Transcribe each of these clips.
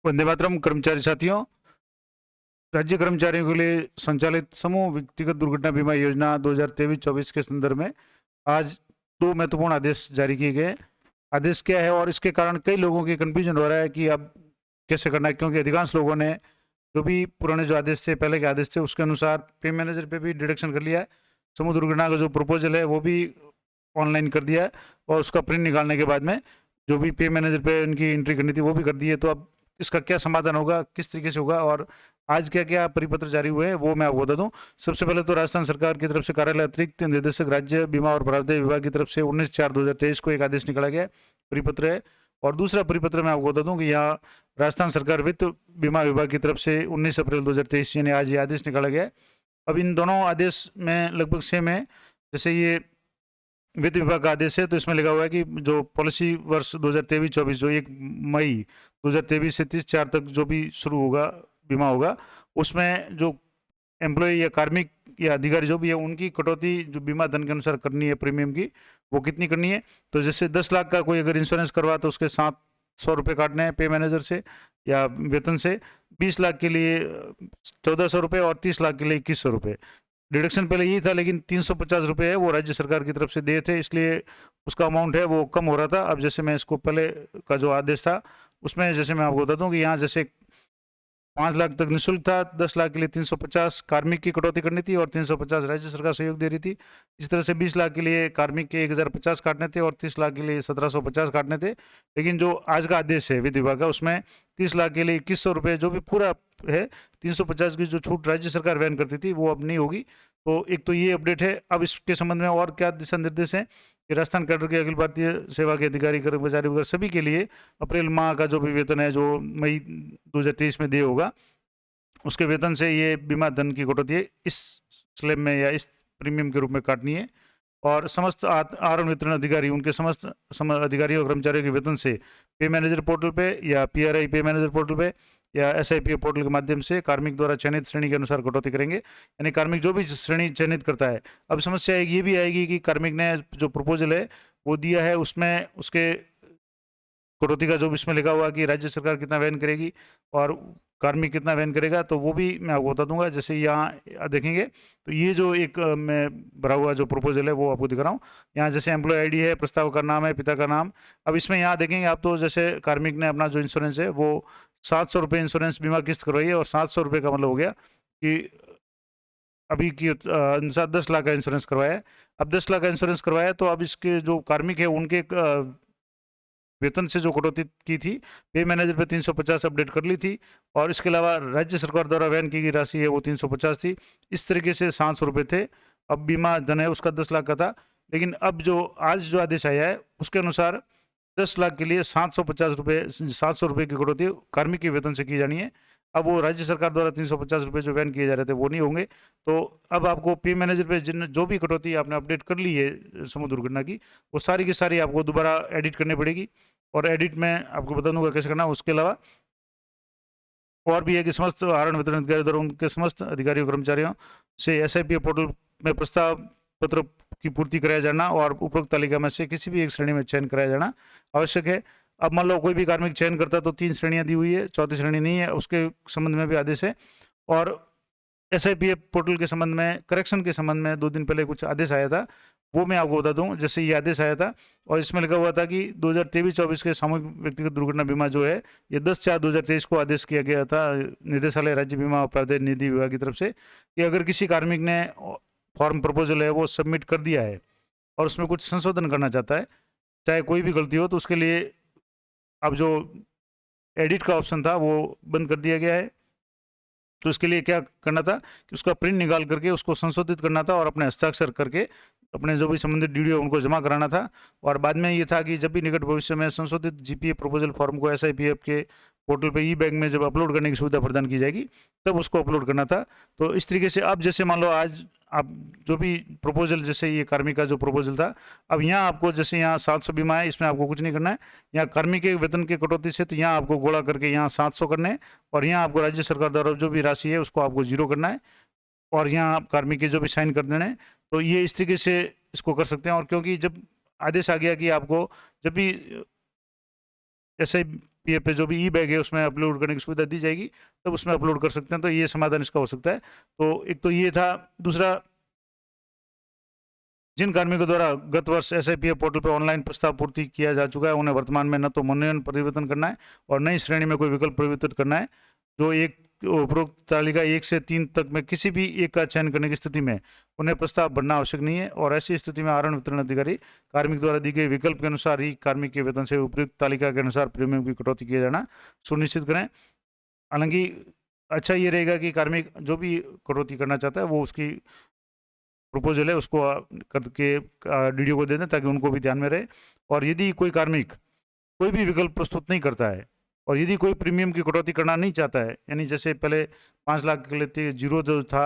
वंदे मातरम। कर्मचारी साथियों, राज्य कर्मचारियों के लिए संचालित समूह व्यक्तिगत दुर्घटना बीमा योजना 2023-24 के संदर्भ में आज दो महत्वपूर्ण आदेश जारी किए गए। आदेश क्या है और इसके कारण कई लोगों की कंफ्यूजन हो रहा है कि अब कैसे करना है, क्योंकि अधिकांश लोगों ने जो भी पुराने जो आदेश थे, पहले के आदेश थे, उसके अनुसार पे मैनेजर पे भी डिडक्शन कर लिया है। समूह दुर्घटना का जो प्रपोजल है वो भी ऑनलाइन कर दिया है और उसका प्रिंट निकालने के बाद में जो भी पे मैनेजर पे उनकी एंट्री करनी थी वो भी कर दी है। तो अब इसका क्या समाधान होगा, किस तरीके से होगा और आज क्या क्या परिपत्र जारी हुए हैं वो मैं आपको बता दूं। सबसे पहले तो राजस्थान सरकार की तरफ से कार्यालय अतिरिक्त निदेशक राज्य बीमा और प्रावधान विभाग की तरफ से 19/4/2023 को एक आदेश निकाला गया परिपत्र है। और दूसरा परिपत्र मैं आपको बता दूं कि यहाँ राजस्थान सरकार वित्त बीमा विभाग की तरफ से 19 अप्रैल 2023 यानी आज ये आदेश निकाला गया है। अब इन दोनों आदेश में लगभग सेम है। जैसे ये वित्त विभाग का आदेश है तो इसमें लिखा हुआ है कि जो पॉलिसी वर्ष 2023-24 जो 1 मई 2023 से 30/4 तक जो भी शुरू होगा बीमा होगा, उसमें जो एम्प्लॉय या कार्मिक या अधिकारी जो भी है उनकी कटौती जो बीमा धन के अनुसार करनी है प्रीमियम की, वो कितनी करनी है। तो जैसे 10 लाख का कोई अगर इंश्योरेंस करवा तो उसके 700 रुपये काटने हैं पे मैनेजर से या वेतन से। 20 लाख के लिए 1400 रुपये और 30 लाख के लिए 2100 रुपये। डिडक्शन पहले यही था, लेकिन 350 रुपये है वो राज्य सरकार की तरफ से दिए थे, इसलिए उसका अमाउंट है वो कम हो रहा था। अब जैसे मैं इसको पहले का जो आदेश था उसमें जैसे मैं आपको बता दूं कि यहाँ जैसे 5 लाख तक निःशुल्क था, 10 लाख के लिए 350 कार्मिक की कटौती करनी थी और 350 राज्य सरकार सहयोग दे रही थी। इस तरह से 20 लाख के लिए कार्मिक के 1050 काटने थे और 30 लाख के लिए 1750 काटने थे। लेकिन जो आज का आदेश है वित्त विभाग का, उसमें 30 लाख के लिए 2100 रुपये जो भी पूरा है, 350 की जो छूट राज्य सरकार वहन करती थी वो अब नहीं होगी। तो एक तो ये अपडेट है। अब इसके संबंध में और क्या दिशा निर्देश हैं कि राजस्थान कैडर के अखिल भारतीय सेवा के अधिकारी कर्मचारी वगैरह सभी के लिए अप्रैल माह का जो भी वेतन है जो मई 2023 में दिए होगा, उसके वेतन से ये बीमा धन की कटौती इस स्लैब में या इस प्रीमियम के रूप में काटनी है। और समस्त आहरण वितरण अधिकारी उनके समस्त अधिकारियों और कर्मचारियों के वेतन से पे मैनेजर पोर्टल पे या पीआरआई पे मैनेजर पोर्टल पे या एसआईपी पोर्टल के माध्यम से कार्मिक द्वारा चयनित श्रेणी के अनुसार कटौती करेंगे। यानी कार्मिक जो भी श्रेणी चयनित करता है, अब समस्या ये भी आएगी कि कार्मिक ने जो प्रपोजल है वो दिया है उसमें उसके कटौती का जो भी इसमें लिखा हुआ कि राज्य सरकार कितना वहन करेगी और कार्मिक कितना वहन करेगा, तो वो भी मैं आपको बता दूंगा। जैसे यहाँ देखेंगे तो ये जो एक मैं भरा हुआ जो प्रपोजल है वो आपको दिखा रहा हूँ। यहाँ जैसे एम्प्लॉय आईडी है, प्रस्ताव का नाम है, पिता का नाम। अब इसमें यहाँ देखेंगे आप तो जैसे कार्मिक ने अपना जो इंश्योरेंस है वो 700 रुपये इंश्योरेंस बीमा किस्त करवाई है और 700 रुपये का मतलब हो गया कि अभी की अनुसार 10 लाख का इंश्योरेंस करवाया है। अब 10 लाख का इंश्योरेंस करवाया तो अब इसके जो कार्मिक है उनके वेतन से जो कटौती की थी पे मैनेजर पे 350 अपडेट कर ली थी और इसके अलावा राज्य सरकार द्वारा वहन की गई राशि है वो 350 थी। इस तरीके से 700 रुपये थे। अब बीमा धन है उसका 10 लाख का था, लेकिन अब जो आज जो आदेश आया है उसके अनुसार 10 लाख के लिए 700 रुपये की कटौती कार्मिक के वेतन से की जानी है। अब वो राज्य सरकार द्वारा 350 रुपये जो वहन किए जा रहे थे वो नहीं होंगे। तो अब आपको पे मैनेजर पे जिन जो भी कटौती आपने अपडेट कर ली है समूह दुर्घटना की, वो सारी की सारी आपको दोबारा एडिट करनी पड़ेगी और एडिट में आपको बता दूंगा कैसे करना। उसके अलावा और भी है कि समस्त आहरण वितरण अधिकारी द्वारा उनके समस्त अधिकारियों कर्मचारियों से एसआईपी पोर्टल में प्रस्ताव पत्र की पूर्ति कराया जाना और उपरोक्त तालिका में से किसी भी एक श्रेणी में चयन कराया जाना आवश्यक है। अब मान लो कोई भी कार्मिक चयन करता तो 3 श्रेणियां दी हुई है, चौथी श्रेणी नहीं है, उसके संबंध में भी आदेश है। और एसआईपीएफ पोर्टल के संबंध में करेक्शन के संबंध में 2 दिन पहले कुछ आदेश आया था, वो मैं आपको बता दूं। जैसे ये आदेश आया था और इसमें लिखा हुआ था कि 2023-24 के सामूहिक व्यक्तिगत दुर्घटना बीमा जो है ये 10/4/2023 को आदेश किया गया था निदेशालय राज्य बीमा और प्रावधान निधि विभाग की तरफ से कि अगर किसी कार्मिक ने फॉर्म प्रपोजल है वो सबमिट कर दिया है और उसमें कुछ संशोधन करना चाहता है, चाहे कोई भी गलती हो, तो उसके लिए अब जो एडिट का ऑप्शन था वो बंद कर दिया गया है। तो इसके लिए क्या करना था कि उसका प्रिंट निकाल करके उसको संशोधित करना था और अपने हस्ताक्षर करके अपने जो भी संबंधित डीडीओ उनको जमा कराना था। और बाद में ये था कि जब भी निकट भविष्य में संशोधित जीपीए प्रपोजल फॉर्म को एसआईपीएफ के पोर्टल पे ई बैंक में जब अपलोड करने की सुविधा प्रदान की जाएगी तब उसको अपलोड करना था। तो इस तरीके से अब जैसे मान लो आज आप जो भी प्रपोजल, जैसे ये कार्मिक का जो प्रपोजल था, अब यहाँ आपको जैसे यहाँ 700 बीमा है, इसमें आपको कुछ नहीं करना है। यहाँ कार्मिक के वेतन के कटौती से तो यहाँ आपको गोला करके यहाँ 700 करने हैं और यहाँ आपको राज्य सरकार द्वारा जो भी राशि है उसको आपको 0 करना है और यहाँ आप कार्मिक के जो भी साइन कर देने हैं। तो ये इस तरीके से इसको कर सकते हैं। और क्योंकि जब आदेश आ गया कि आपको जब भी ऐसे पीएफ पे जो भी ई बैग है उसमें अपलोड करने की सुविधा दी जाएगी, तब उसमें अपलोड कर सकते हैं। तो ये समाधान इसका हो सकता है। तो एक तो ये था। दूसरा, जिन कार्मिकों द्वारा गत वर्ष एसआईपीएफ पोर्टल पर ऑनलाइन प्रस्ताव पूर्ति किया जा चुका है, उन्हें वर्तमान में न तो मनोनयन परिवर्तन करना है और नई श्रेणी में कोई विकल्प परिवर्तित करना है। जो एक उपरोक्त तालिका 1 से 3 तक में किसी भी एक का चयन करने की स्थिति में उन्हें प्रस्ताव भरना आवश्यक नहीं है, और ऐसी स्थिति में आहरण वितरण अधिकारी कार्मिक द्वारा दी गई विकल्प के अनुसार ही कार्मिक के वेतन से उपयुक्त तालिका के अनुसार प्रीमियम की कटौती किया जाना सुनिश्चित करें। हालांकि अच्छा ये रहेगा कि कार्मिक जो भी कटौती करना चाहता है वो उसकी प्रपोजल है उसको करके डीडीओ को दे दें, ताकि उनको भी ध्यान में रहे। और यदि कोई कार्मिक कोई भी विकल्प प्रस्तुत नहीं करता है और यदि कोई प्रीमियम की कटौती करना नहीं चाहता है, यानी जैसे पहले 5 लाख के लिए जीरो जो था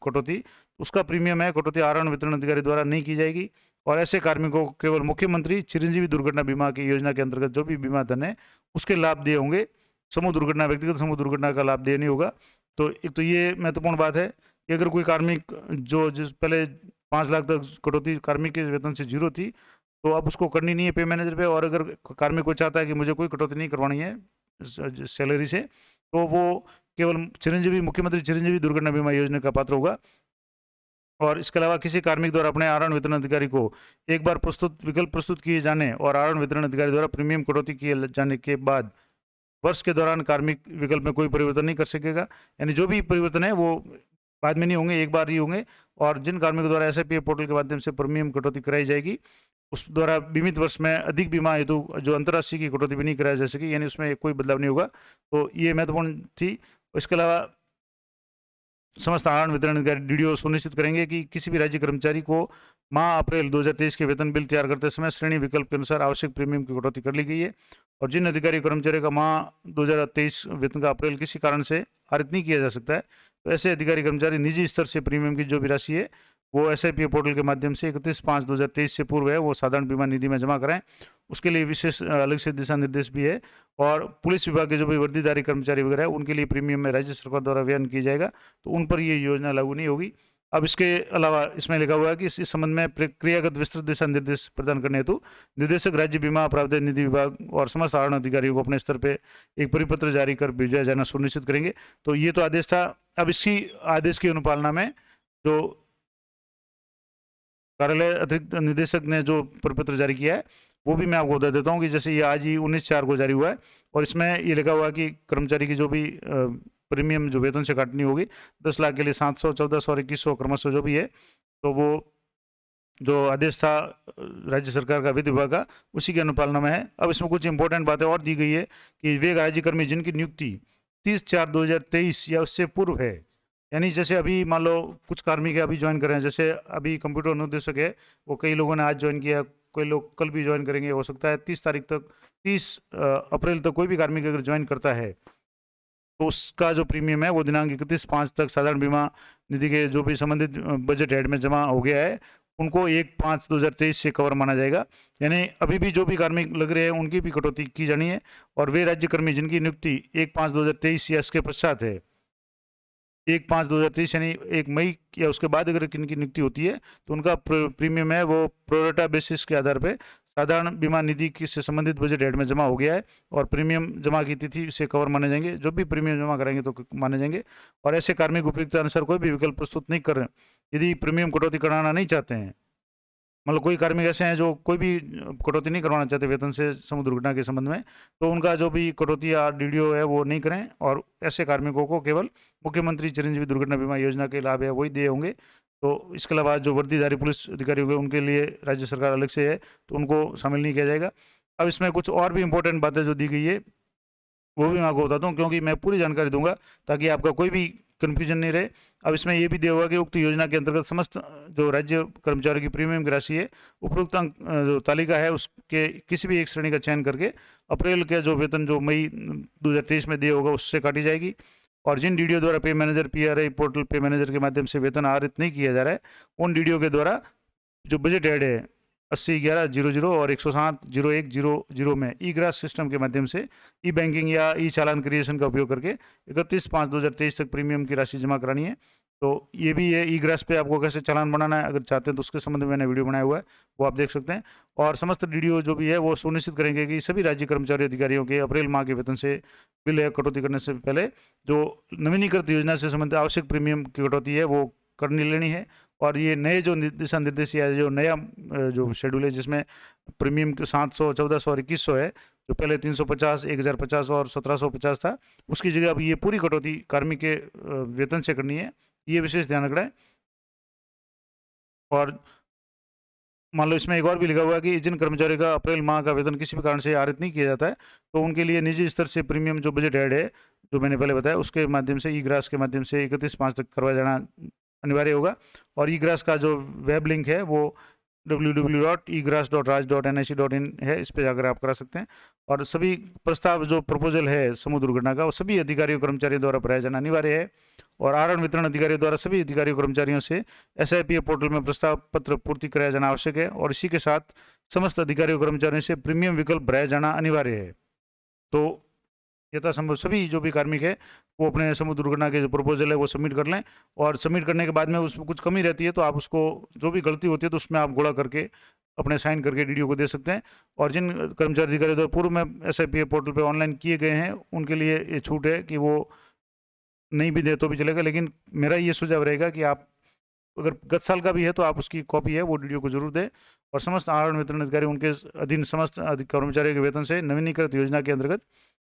कटौती, उसका प्रीमियम है कटौती आहरण वितरण अधिकारी द्वारा नहीं की जाएगी। और ऐसे कार्मिकों को केवल मुख्यमंत्री चिरंजीवी दुर्घटना बीमा की योजना के अंतर्गत जो भी बीमा धन है उसके लाभ दिए होंगे। समूह दुर्घटना, व्यक्तिगत समूह दुर्घटना का लाभ दिया नहीं होगा। तो एक तो ये महत्वपूर्ण बात है कि अगर कोई कार्मिक जो जिस पहले 5 लाख तक कटौती कार्मिक के वेतन से जीरो थी, तो अब उसको करनी नहीं है पे मैनेजर पे। और अगर कार्मिक को चाहता है कि मुझे कोई कटौती नहीं करवानी है सैलरी से, तो वो केवल चिरंजीवी मुख्यमंत्री चिरंजीवी दुर्घटना बीमा योजना का पात्र होगा। और इसके अलावा किसी कार्मिक द्वारा अपने आहरण वितरण अधिकारी को एक बार विकल्प प्रस्तुत किए जाने और आहरण वितरण अधिकारी द्वारा प्रीमियम कटौती किए जाने के बाद वर्ष के दौरान कार्मिक विकल्प में कोई परिवर्तन नहीं कर सकेगा। यानी जो भी परिवर्तन है वो बाद में नहीं होंगे, एक बार ही होंगे। और जिन कार्मिकों द्वारा एसआईपीएफ पोर्टल के माध्यम से प्रीमियम कटौती कराई जाएगी, उस द्वारा बीमित वर्ष में अधिक बीमा हेतु जो अंतर्राष्ट्रीय की कटौती भी नहीं कराई जा सकेगी, यानी उसमें कोई बदलाव नहीं होगा। तो ये महत्वपूर्ण थी। इसके अलावा समस्त आहरण वितरण अधिकारी डीडीओ सुनिश्चित करेंगे कि किसी भी राज्य कर्मचारी को माह अप्रैल 2023 के वेतन बिल तैयार करते समय श्रेणी विकल्प के अनुसार आवश्यक प्रीमियम की कटौती कर ली गई है। और जिन अधिकारी कर्मचारी का माह 2023 वेतन का अप्रैल किसी कारण से आरित नहीं किया जा सकता है, तो ऐसे अधिकारी कर्मचारी निजी स्तर से प्रीमियम की जो भी राशि है वो एसआईपीएफ पोर्टल के माध्यम से 31/5/2023 से पूर्व है वो साधारण बीमा निधि में जमा कराएं। उसके लिए विशेष अलग से दिशा निर्देश भी है। और पुलिस विभाग के जो भी वर्दीधारी कर्मचारी वगैरह है उनके लिए प्रीमियम में राज्य सरकार द्वारा व्ययन किया जाएगा, तो उन पर ये योजना लागू नहीं होगी। अब इसके अलावा इसमें लिखा हुआ है कि इस संबंध में प्रक्रियागत विस्तृत दिशा निर्देश प्रदान करने हेतु निदेशक राज्य बीमा प्रावधान निधि विभाग और समस्त आहरण अधिकारियों को अपने स्तर पर एक परिपत्र जारी कर भेजा जाना सुनिश्चित करेंगे। तो ये तो आदेश था। अब इसी आदेश की अनुपालना में जो कार्यालय अतिरिक्त निदेशक ने जो परिपत्र जारी किया है वो भी मैं आपको बता देता हूँ कि जैसे ये आज ही 19/4 को जारी हुआ है। और इसमें ये लिखा हुआ है कि कर्मचारी की जो भी प्रीमियम जो वेतन से काटनी होगी 10 लाख के लिए 700, 1400 और 2100 क्रमशः जो भी है, तो वो जो आदेश था राज्य सरकार का वित्त विभाग का उसी की अनुपालना में है। अब इसमें कुछ इंपॉर्टेंट बातें और दी गई है कि वे राज्यकर्मी जिनकी नियुक्ति 30/4/2023 या उससे पूर्व है, यानी जैसे अभी मान लो कुछ कार्मिक अभी ज्वाइन कर रहे हैं, जैसे अभी कंप्यूटर अनुदेशक है वो कई लोगों ने आज ज्वाइन किया, कोई लोग कल भी ज्वाइन करेंगे, हो सकता है 30 तारीख तक 30 अप्रैल तक कोई भी कार्मिक अगर ज्वाइन करता है तो उसका जो प्रीमियम है वो दिनांक 31/5 तक साधारण बीमा निधि के जो भी संबंधित बजट हेड में जमा हो गया है उनको 1/5/2023 से कवर माना जाएगा। यानी अभी भी जो भी कार्मिक लग रहे हैं उनकी भी कटौती की जानी है। और वे राज्यकर्मी जिनकी नियुक्ति 1/5/2023 या इसके पश्चात है, 1/5/2023 यानी 1 मई या उसके बाद अगर किनकी नियुक्ति होती है तो उनका प्रीमियम है वो प्रोरेटा बेसिस के आधार पे साधारण बीमा निधि से संबंधित बजट हेड में जमा हो गया है और प्रीमियम जमा की तिथि से कवर माने जाएंगे। जो भी प्रीमियम जमा कराएंगे तो माने जाएंगे। और ऐसे कार्मिक उपयुक्त अनुसार कोई भी विकल्प प्रस्तुत नहीं कर रहे यदि प्रीमियम कटौती कराना नहीं चाहते हैं, मतलब कोई कार्मिक ऐसे हैं जो कोई भी कटौती नहीं करवाना चाहते वेतन से समूह दुर्घटना के संबंध में, तो उनका जो भी कटौती या डीडीओ है वो नहीं करें। और ऐसे कार्मिकों को केवल मुख्यमंत्री चिरंजीवी दुर्घटना बीमा योजना के लाभ है वही दिए होंगे। तो इसके अलावा जो वर्दीधारी पुलिस अधिकारी होंगे उनके लिए राज्य सरकार अलग से है तो उनको शामिल नहीं किया जाएगा। अब इसमें कुछ और भी इंपॉर्टेंट बातें जो दी गई है वो भी मैं आपको बताता हूँ, क्योंकि मैं पूरी जानकारी दूंगा ताकि आपका कोई भी कन्फ्यूजन नहीं रहे। अब इसमें यह भी दिया हुआ कि उक्त योजना के अंतर्गत समस्त जो राज्य कर्मचारियों की प्रीमियम की राशि है उपरोक्त जो तालिका है उसके किसी भी एक श्रेणी का चयन करके अप्रैल के जो वेतन जो मई 2023 में दिया होगा उससे काटी जाएगी। और जिन डीडीओ द्वारा पे मैनेजर पीआरआई पोर्टल पे मैनेजर के माध्यम से वेतन आहरित नहीं किया जा रहा है उन डीडीओ के द्वारा जो बजट हेड है 80/11/00 और 107/01/00 में ई ग्रास सिस्टम के माध्यम से ई बैंकिंग या ई चालान क्रिएशन का उपयोग करके 31/5/2023 तक प्रीमियम की राशि जमा करानी है। तो ये भी है ई ग्रास पे आपको कैसे चालान बनाना है, अगर चाहते हैं तो उसके संबंध में मैंने वीडियो बनाया हुआ है, वो आप देख सकते हैं। और समस्त वीडियो जो भी है वो सुनिश्चित करेंगे कि सभी राज्य कर्मचारी अधिकारियों के अप्रैल माह के वेतन से बिल या कटौती करने से पहले जो नवीनीकृत योजना से संबंधित आवश्यक प्रीमियम की कटौती है वो करनी लेनी है। और ये नए जो दिशा निर्देश या जो नया जो शेड्यूल है जिसमें प्रीमियम 700, 1400 और 2100 है, जो पहले 350, 1050 और 1750 था, उसकी जगह अब ये पूरी कटौती कार्मिक के वेतन से करनी है, ये विशेष ध्यान रखना है। और मान लो इसमें एक और भी लिखा हुआ है कि जिन कर्मचारी का अप्रैल माह का वेतन किसी भी कारण से आरित नहीं किया जाता है तो उनके लिए निजी स्तर से प्रीमियम जो बजट हेड है, जो मैंने पहले बताया, उसके माध्यम से ई ग्रास के माध्यम से 31/5 तक करवाया जाना अनिवार्य होगा। और ई ग्रास का जो वेब लिंक है वो www.egras.raj.nic.in है, इस पर जाकर आप करा सकते हैं। और सभी प्रस्ताव जो प्रपोजल है समूह दुर्घटना का वो सभी अधिकारियों कर्मचारियों द्वारा भराया जाना अनिवार्य है। और आरण वितरण अधिकारियों द्वारा सभी अधिकारियों कर्मचारियों से SIPF पोर्टल में प्रस्ताव पत्र पूर्ति कराया जाना आवश्यक है। और इसी के साथ समस्त अधिकारियों कर्मचारियों से प्रीमियम विकल्प भराया जाना अनिवार्य है। तो यथासंभव सभी जो भी कार्मिक है वो अपने समूह दुर्घटना के जो प्रपोजल है वो सबमिट कर लें। और सबमिट करने के बाद में उसमें कुछ कमी रहती है तो आप उसको, जो भी गलती होती है तो उसमें आप गुणा करके अपने साइन करके DDO को दे सकते हैं। और जिन कर्मचारी अधिकारी द्वारा पूर्व में SIPF पोर्टल पे ऑनलाइन किए गए हैं उनके लिए ये छूट है कि वो नहीं भी दे तो भी चलेगा, लेकिन मेरा ये सुझाव रहेगा कि आप अगर गत साल का भी है तो आप उसकी कॉपी है वो DDO को जरूर दें। और समस्त आरण वितरण अधिकारी उनके अधीन समस्त कर्मचारियों के वेतन से नवीनीकृत योजना के अंतर्गत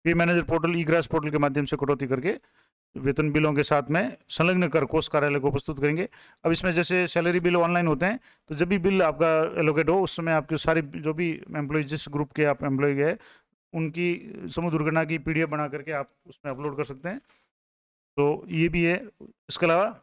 पे manager portal e grass portal के माध्यम से कटौती करके वेतन बिलों के साथ में संलग्न कर कोष कार्यालय को प्रस्तुत करेंगे। अब इसमें जैसे सैलरी बिल ऑनलाइन होते हैं तो जब भी बिल आपका एलोकेट हो उस समय आपके सारे जो भी एम्प्लॉय, जिस ग्रुप के आप एम्प्लॉय है, उनकी समूह दुर्घटना की PDF बना करके आप उसमें अपलोड कर सकते हैं। तो ये भी है। इसके अलावा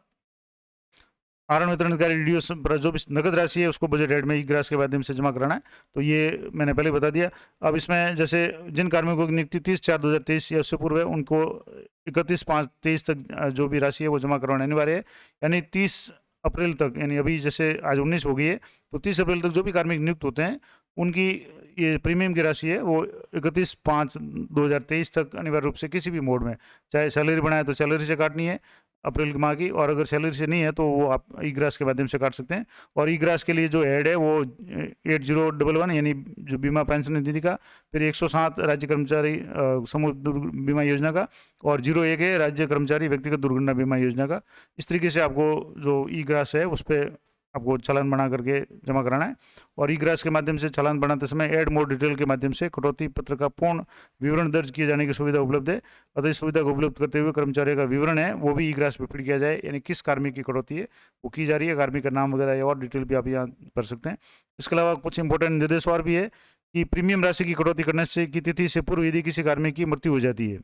आरण वितरण अधिकारी DDO जो भी नगद राशि है उसको बजट हेड में ई ग्रास के माध्यम से जमा कराना है, तो ये मैंने पहले बता दिया। अब इसमें जैसे जिन कार्मिकों की नियुक्ति 30/4/2023 या उससे पूर्व है उनको 31/5/23 तक जो भी राशि है वो जमा करवाना अनिवार्य है। यानी 30 अप्रैल तक, यानी अभी जैसे आज 19 हो गई है तो 30 अप्रैल तक जो भी कार्मिक नियुक्त होते हैं उनकी ये प्रीमियम की राशि है वो 31/5/2023 तक अनिवार्य रूप से किसी भी मोड में, चाहे सैलरी बनाए तो सैलरी से काटनी है अप्रैल माह की, और अगर सैलरी से नहीं है तो वो आप ई ग्रास के माध्यम से काट सकते हैं। और ई ग्रास के लिए जो हेड है वो 8011 यानी जो बीमा पेंशन निधि का, फिर 107 राज्य कर्मचारी समूह बीमा योजना का, और 01 है राज्य कर्मचारी व्यक्तिगत दुर्घटना बीमा योजना का। इस तरीके से आपको जो ई ग्रास है उस पर आपको चालान बना करके जमा कराना है। और ई ग्रास के माध्यम से चालान बनाते समय ऐड मोर डिटेल के माध्यम से कटौती पत्र का पूर्ण विवरण दर्ज किए जाने की सुविधा उपलब्ध है। अतः इस सुविधा को उपलब्ध करते हुए कर्मचारी का विवरण है वो भी ई ग्रास पे फीड किया जाए, यानी किस कार्मिक की कटौती है वो की जा रही है, कार्मिक का नाम वगैरह और डिटेल भी आप यहाँ भर सकते हैं। इसके अलावा कुछ इंपॉर्टेंट निर्देश और भी है कि प्रीमियम राशि की कटौती करने से की तिथि से पूर्व यदि किसी कार्मिक की मृत्यु हो जाती है,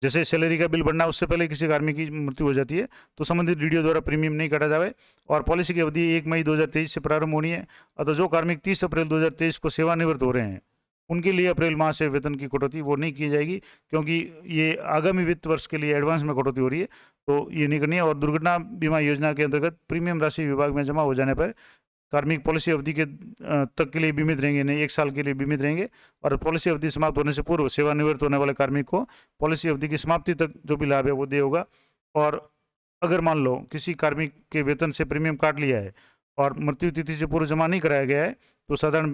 जैसे सैलरी का बिल बढ़ना उससे पहले किसी कार्मिक की मृत्यु हो जाती है तो संबंधित DDO द्वारा प्रीमियम नहीं काटा जाए। और पॉलिसी की अवधि 1 मई 2023 से प्रारंभ होनी है। अतः जो कार्मिक 30 अप्रैल 2023 को सेवानिवृत्त हो रहे हैं उनके लिए अप्रैल माह से वेतन की कटौती वो नहीं की जाएगी, क्योंकि ये आगामी वित्त वर्ष के लिए एडवांस में कटौती हो रही है तो ये नहीं करनी है। और दुर्घटना बीमा योजना के अंतर्गत प्रीमियम राशि विभाग में जमा हो जाने पर कार्मिक पॉलिसी अवधि के तक के लिए बीमित रहेंगे, नहीं 1 साल के लिए बीमित रहेंगे। और पॉलिसी अवधि समाप्त होने से पूर्व सेवानिवृत्त होने वाले कार्मिक को पॉलिसी अवधि की समाप्ति तक जो भी लाभ है वो दे होगा। और अगर मान लो किसी कार्मिक के वेतन से प्रीमियम काट लिया है और मृत्यु तिथि से पूर्व जमा नहीं कराया गया है तो साधारण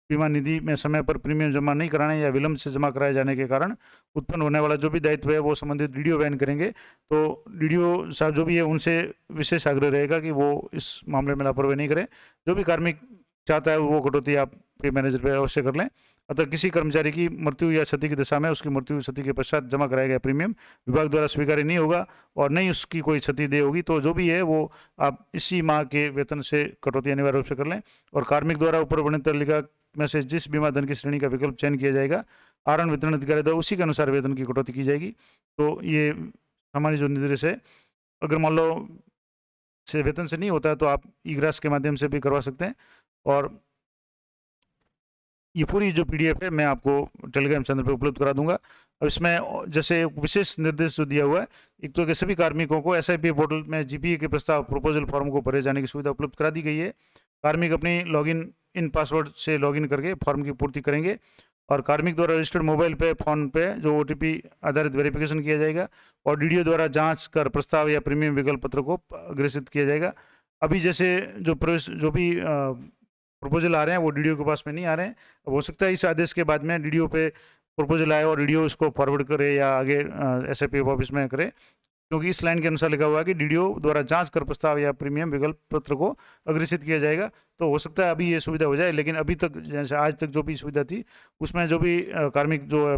बीमा निधि में समय पर प्रीमियम जमा नहीं कराने या विलंब से जमा कराए जाने के कारण उत्पन्न होने वाला जो भी दायित्व है वो संबंधित DDO वहन करेंगे। तो DDO साहब जो भी है उनसे विशेष आग्रह रहेगा कि वो इस मामले में लापरवाही नहीं करें। जो भी कार्मिक चाहता है वो कटौती आप पे मैनेजर पे अवश्य कर लें। अतः किसी कर्मचारी की मृत्यु या क्षति की दशा में उसकी मृत्यु क्षति के पश्चात जमा कराया गया प्रीमियम विभाग द्वारा स्वीकार्य नहीं होगा और नहीं उसकी कोई क्षति दे होगी तो जो भी है वो आप इसी माह के वेतन से कटौती अनिवार्य रूप से कर लें। और कार्मिक द्वारा ऊपर वर्णित तालिका में से जिस बीमा धन की श्रेणी का विकल्प चयन किया जाएगा आरण वितरण अधिकारी द्वारा उसी के अनुसार वेतन की कटौती की जाएगी। तो ये हमारी जो निर्देश है, अगर मान लो से वेतन से नहीं होता है तो आप ई ग्रास के माध्यम से भी करवा सकते हैं। और ये पूरी जो PDF है मैं आपको टेलीग्राम चैनल पे उपलब्ध करा दूंगा। अब इसमें जैसे एक विशेष निर्देश जो दिया हुआ है, एक तो कि सभी कार्मिकों को SIPF पोर्टल में GPA के प्रस्ताव प्रपोजल फॉर्म को भरे जाने की सुविधा उपलब्ध करा दी गई है। कार्मिक अपनी लॉगिन इन पासवर्ड से लॉगिन करके फॉर्म की पूर्ति करेंगे और कार्मिक द्वारा रजिस्टर्ड मोबाइल पे फ़ोन पे जो OTP आधारित वेरिफिकेशन किया जाएगा, और DDO द्वारा जांच कर प्रस्ताव या प्रीमियम विकल्प पत्र को अग्रेसित किया जाएगा। अभी जैसे जो भी प्रपोजल आ रहे हैं वो DDO के पास में नहीं आ रहे हैं। अब हो सकता है इस आदेश के बाद में DDO पे प्रपोजल आए और DDO इसको फॉरवर्ड करे या आगे SIPF ऑफिस में करे, क्योंकि इस लाइन के अनुसार लिखा हुआ है कि DDO द्वारा जांच कर प्रस्ताव या प्रीमियम विकल्प पत्र को अग्रेसित किया जाएगा। तो हो सकता है अभी ये सुविधा हो जाए, लेकिन अभी तक जैसे आज तक जो भी सुविधा थी उसमें जो भी कार्मिक जो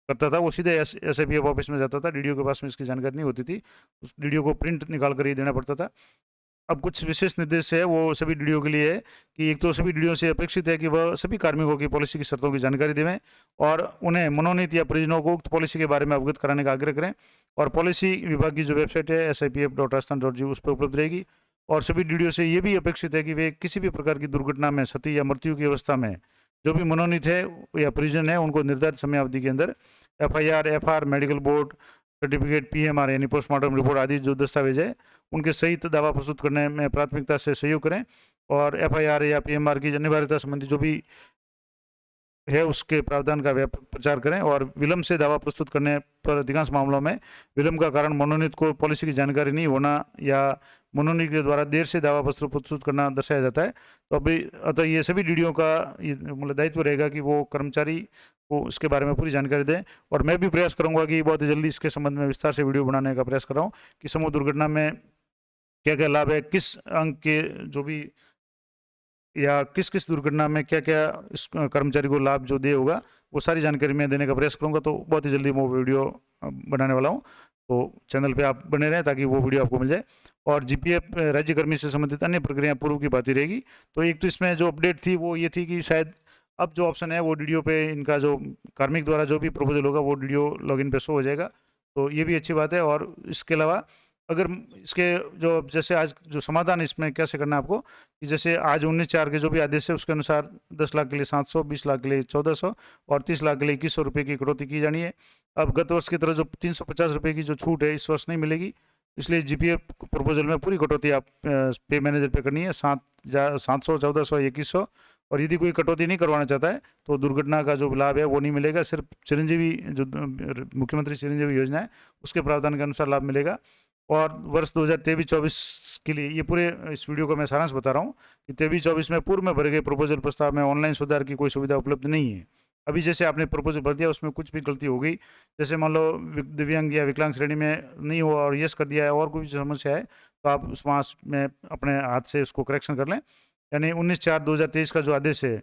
करता था वो सीधे SIPF ऑफिस में जाता था, DDO के पास में इसकी जानकारी नहीं होती थी, उस DDO को प्रिंट निकाल कर ही देना पड़ता था। अब कुछ विशेष निर्देश है वो सभी DDO के लिए है कि एक तो सभी DDO से अपेक्षित है कि वह सभी कार्मिकों की पॉलिसी की शर्तों की जानकारी देवें और उन्हें मनोनीत या परिजनों को उक्त पॉलिसी के बारे में अवगत कराने का आग्रह करें। और पॉलिसी विभाग की जो वेबसाइट है sipf.rajasthan.gov उस पर उपलब्ध रहेगी। और सभी DDO से ये भी अपेक्षित है कि वे किसी भी प्रकार की दुर्घटना में, क्षति या मृत्यु की अवस्था में जो भी मनोनीत है या परिजन है उनको निर्धारित समयावधि के अंदर FIR, FR, medical board certificate, PMR यानी पोस्टमार्टम रिपोर्ट आदि जो दस्तावेज है उनके सहित दावा प्रस्तुत करने में प्राथमिकता से सहयोग करें। और FIR या PMR की अनिवार्यता संबंधी जो भी है उसके प्रावधान का व्यापक प्रचार करें। और विलम्ब से दावा प्रस्तुत करने पर अधिकांश मामलों में विलम्ब का कारण मनोनीत को पॉलिसी की जानकारी नहीं होना या मनोनीत के द्वारा देर से दावा पत्र प्रस्तुत करना दर्शाया जाता है। तो अभी अतः ये सभी DDO का ये मतलब दायित्व रहेगा कि वो कर्मचारी को इसके बारे में पूरी जानकारी दें। और मैं भी प्रयास करूंगा कि बहुत ही जल्दी इसके संबंध में विस्तार से वीडियो बनाने का प्रयास कर रहा हूँ कि समूह दुर्घटना में क्या क्या लाभ है, किस अंक के जो भी या किस किस दुर्घटना में क्या क्या इस कर्मचारी को लाभ जो दे होगा वो सारी जानकारी मैं देने का प्रयास करूंगा। तो बहुत ही जल्दी मैं वीडियो बनाने वाला हूं, तो चैनल पे आप बने रहें ताकि वो वीडियो आपको मिल जाए। और GPF राज्य कर्मी से संबंधित अन्य प्रक्रिया पूर्व की बात ही रहेगी। तो एक तो इसमें जो अपडेट थी वो ये थी कि शायद अब जो ऑप्शन है वो DDO पे इनका जो कार्मिक द्वारा जो भी प्रपोजल होगा वो DDO लॉगिन पे शो हो जाएगा, तो ये भी अच्छी बात है। और इसके अलावा अगर इसके जो जैसे आज जो समाधान इसमें कैसे करना है आपको कि जैसे आज 19/4 के जो भी आदेश है उसके अनुसार 10 लाख के लिए 700, 20 लाख के लिए 1400 और 30 लाख के लिए 2100 रुपये की कटौती की जानी है। अब गत वर्ष की तरह जो 350 रुपये की जो छूट है इस वर्ष नहीं मिलेगी, इसलिए GPF प्रपोजल में पूरी कटौती आप पे मैनेजर पे करनी है, 700, 1400, 2100। और यदि कोई कटौती नहीं करवाना चाहता है तो दुर्घटना का जो लाभ है वो नहीं मिलेगा, सिर्फ चिरंजीवी जो मुख्यमंत्री चिरंजीवी योजना है उसके प्रावधान के अनुसार लाभ मिलेगा। और वर्ष 2023-24 के लिए ये पूरे इस वीडियो का मैं सारांश बता रहा हूँ कि 23-24 में पूर्व में भरे गए प्रपोजल प्रस्ताव में ऑनलाइन सुधार की कोई सुविधा उपलब्ध नहीं है। अभी जैसे आपने प्रपोजल भर दिया उसमें कुछ भी गलती हो गई, जैसे मान लो दिव्यांग या विकलांग श्रेणी में नहीं हुआ और यस कर दिया है और कोई समस्या है तो आप उस वहाँ में अपने हाथ से उसको करेक्शन कर लें। यानी 19/4/2023 का जो आदेश है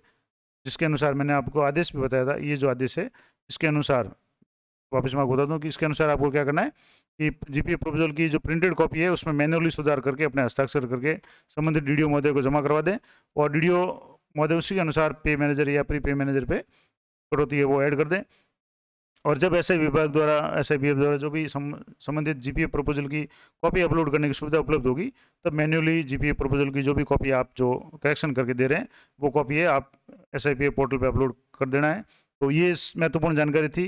जिसके अनुसार मैंने आपको आदेश भी बताया था, ये जो आदेश है इसके अनुसार वापस मैं बता दूं कि इसके अनुसार आपको क्या करना है कि GPF प्रपोजल की जो प्रिंटेड कॉपी है उसमें मैन्युअली सुधार करके अपने हस्ताक्षर करके संबंधित DDO महोदय को जमा करवा दें और DDO महोदय उसी के अनुसार पे मैनेजर या प्री पे मैनेजर पे कटौती है वो ऐड कर दें। और जब ऐसे विभाग द्वारा SIPF द्वारा जो भी संबंधित GPF प्रपोजल की कॉपी अपलोड करने की सुविधा उपलब्ध होगी तब मैन्युअली GPF प्रपोजल की जो भी कॉपी आप जो करेक्शन करके दे रहे हैं वो कॉपी है आप SIPF पोर्टल पे अपलोड कर देना है। तो ये महत्वपूर्ण जानकारी थी।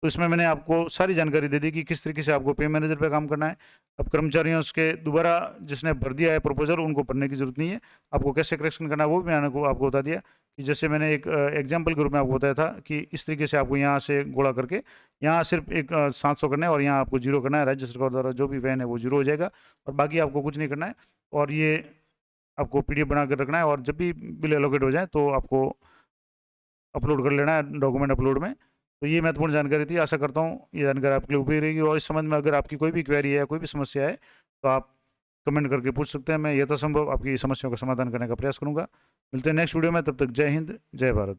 तो इसमें मैंने आपको सारी जानकारी दे दी कि किस तरीके से आपको पे मैनेजर पे काम करना है। अब कर्मचारियों के दोबारा जिसने भर दिया है प्रपोजल उनको भरने की जरूरत नहीं है, आपको कैसे करेक्शन करना है वो भी मैंने आपको बता दिया कि जैसे मैंने एक एग्जाम्पल के रूप में आपको बताया था कि इस तरीके से आपको यहाँ से गोला करके यहाँ सिर्फ एक 700 करना है और यहाँ आपको 0 करना है। राज्य सरकार द्वारा जो भी वैन है वो 0 हो जाएगा और बाकी आपको कुछ नहीं करना है। और ये आपको PDF बना कर रखना है और जब भी बिल एलोकेट हो जाए तो आपको अपलोड कर लेना है डॉक्यूमेंट अपलोड में। तो ये महत्वपूर्ण जानकारी थी, आशा करता हूँ ये जानकारी आपके लिए उपयोगी रहेगी। और इस संबंध में अगर आपकी कोई भी क्वेरी है या कोई भी समस्या है तो आप कमेंट करके पूछ सकते हैं, मैं यथासंभव आपकी समस्याओं का समाधान करने का प्रयास करूँगा। मिलते हैं नेक्स्ट वीडियो में, तब तक जय हिंद, जय भारत।